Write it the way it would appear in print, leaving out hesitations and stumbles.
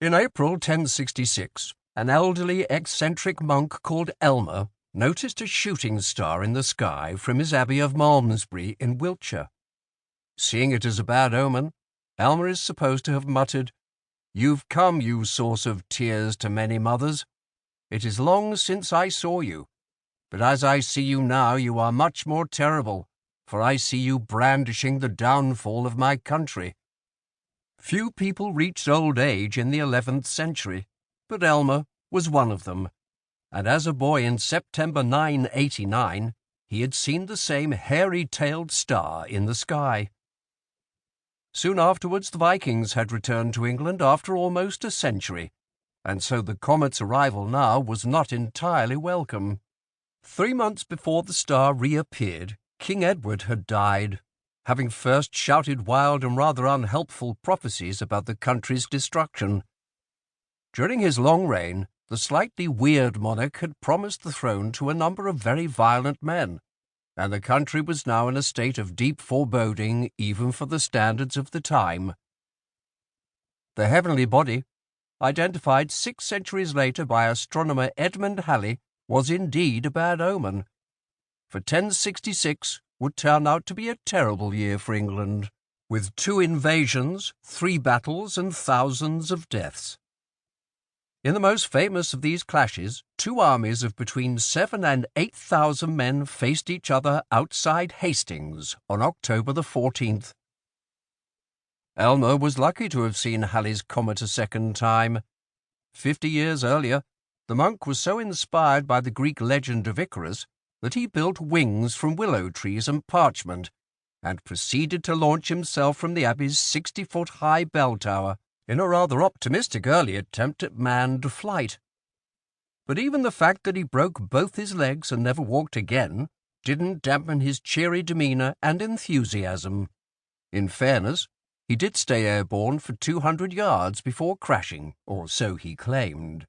In April 1066, an elderly eccentric monk called Elmer noticed a shooting star in the sky from his abbey of Malmesbury in Wiltshire. Seeing it as a bad omen, Elmer is supposed to have muttered, "You've come, you source of tears to many mothers. It is long since I saw you, but as I see you now you are much more terrible, for I see you brandishing the downfall of my country." Few people reached old age in the 11th century, but Elmer was one of them, and as a boy in September 989, he had seen the same hairy-tailed star in the sky. Soon afterwards the Vikings had returned to England after almost a century, and so the comet's arrival now was not entirely welcome. 3 months before the star reappeared, King Edward had died, having first shouted wild and rather unhelpful prophecies about the country's destruction. During his long reign, the slightly weird monarch had promised the throne to a number of very violent men, and the country was now in a state of deep foreboding even for the standards of the time. The heavenly body, identified 6 centuries later by astronomer Edmund Halley, was indeed a bad omen. For 1066 would turn out to be a terrible year for England, with 2 invasions, 3 battles, and thousands of deaths. In the most famous of these clashes, 2 armies of between 7,000 and 8,000 men faced each other outside Hastings on October the 14th. Elmer was lucky to have seen Halley's comet a second time. 50 years earlier, the monk was so inspired by the Greek legend of Icarus that he built wings from willow trees and parchment, and proceeded to launch himself from the abbey's 60-foot-high bell tower in a rather optimistic early attempt at manned flight. But even the fact that he broke both his legs and never walked again didn't dampen his cheery demeanor and enthusiasm. In fairness, he did stay airborne for 200 yards before crashing, or so he claimed.